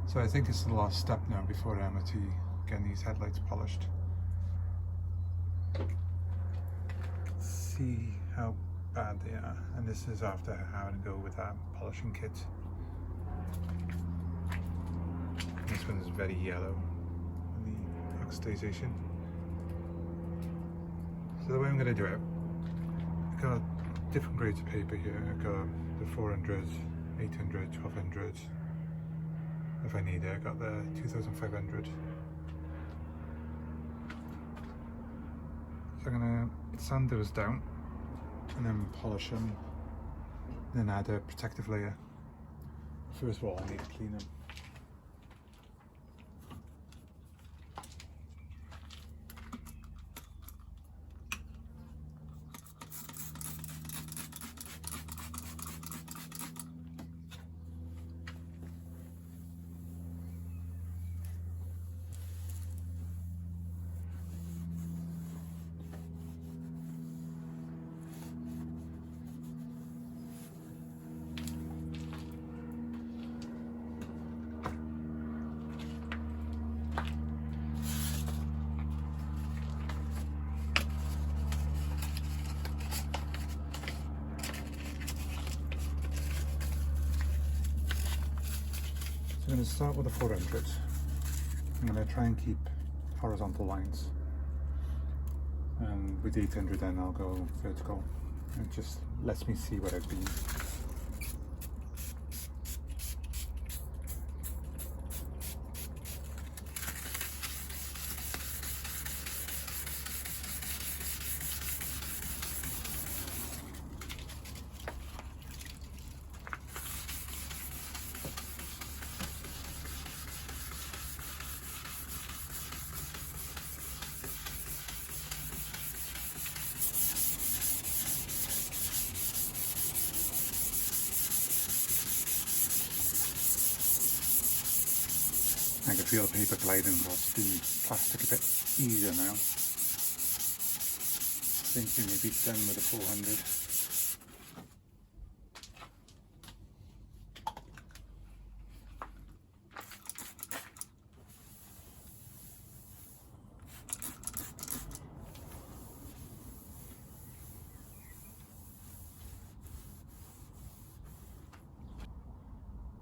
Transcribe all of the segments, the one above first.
So I think this is the last step now before MOT, getting these headlights polished. Let's see how bad they are, and this is after having to go with that polishing kit. This one is very yellow in the oxidization. So the way I'm going to do it, I've got different grades of paper here. I've got the 400, 800, 1200. If I need it, I got the 2500. So I'm going to sand those down and then polish them, then add a protective layer. First of all, I need to clean them. So I'm going to start with the 400. I'm going to try and keep horizontal lines. And with the 800 then I'll go vertical. It just lets me see where I've been. I can feel the paper gliding across the plastic a bit easier now. I think we may be done with the 400.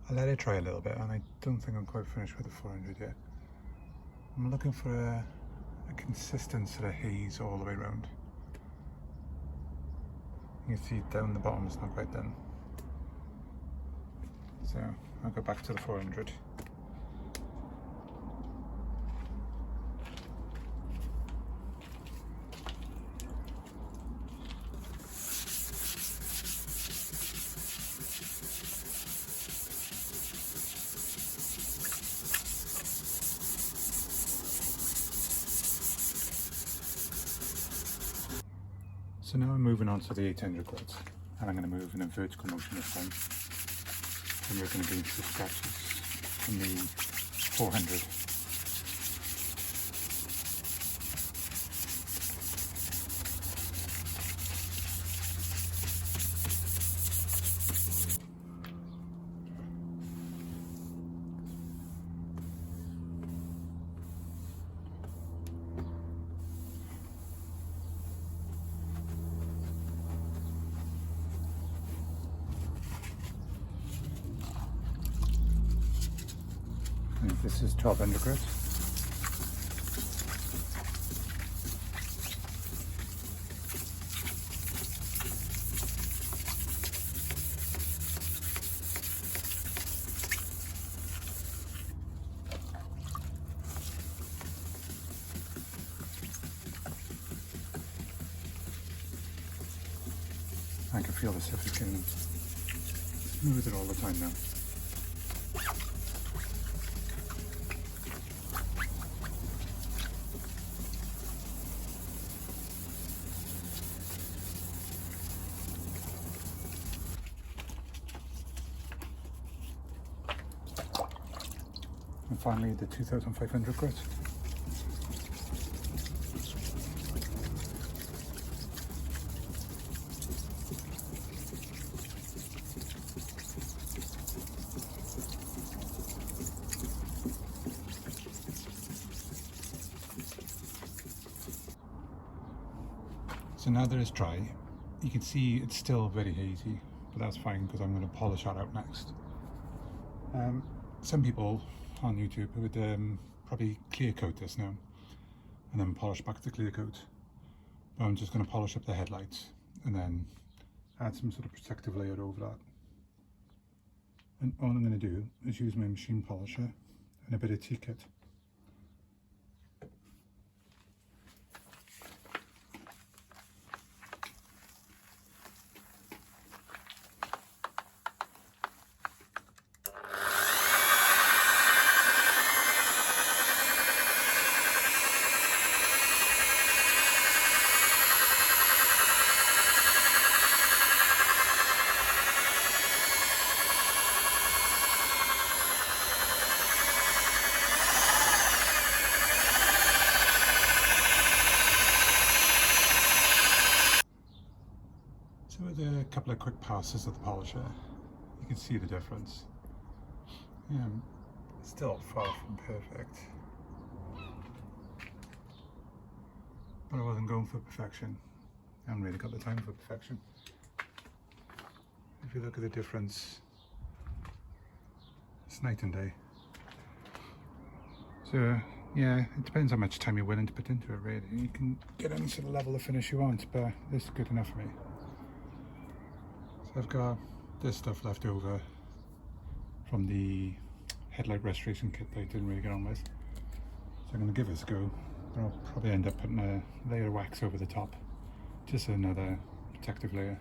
I let it dry a little bit, and I don't think I'm quite finished with the 400 yet. I'm looking for a consistent sort of haze all the way around. You can see down the bottom it's not quite done. So I'll go back to the 400. So now I'm moving on to the 800 grids, and I'm going to move in a vertical motion this time. And we're going to do the scratches from the 400. This is 1200 grit. I can feel the surface getting smoother all the time now. And finally the 2500 grit. So now that it's dry, you can see it's still very hazy, but that's fine because I'm going to polish that out next. Some people on YouTube would probably clear coat this now and then polish back the clear coat. But I'm just going to polish up the headlights and then add some sort of protective layer over that. And all I'm going to do is use my machine polisher and a bit of T-kit. So with a couple of quick passes of the polisher, you can see the difference. Still far from perfect, but I wasn't going for perfection. I haven't really got the time for perfection. If you look at the difference, it's night and day. So yeah, it depends how much time you're willing to put into it really. You can get any sort of level of finish you want, but this is good enough for me. So I've got this stuff left over from the headlight restoration kit that I didn't really get on with. So I'm going to give this a go. But I'll probably end up putting a layer of wax over the top. Just another protective layer.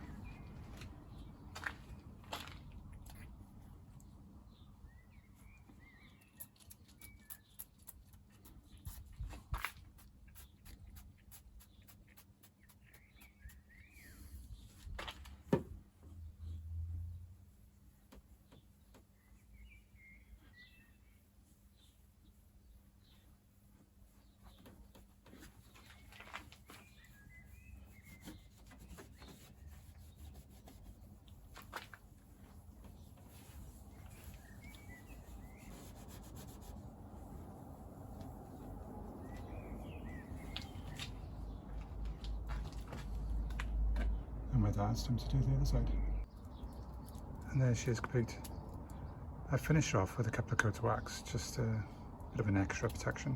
And with that, it's time to do the other side. And there she is complete. I finished her off with a couple of coats of wax, just a bit of an extra protection.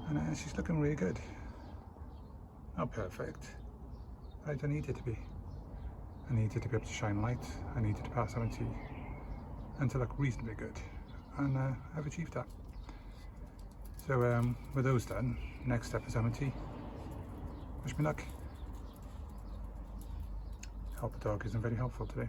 And she's looking really good. Not perfect, but I don't need it to be. I need it to be able to shine light. I need it to pass MOT and to look reasonably good. And I've achieved that. So with those done, next step is MOT. Wish me luck. Help the dog isn't very helpful today.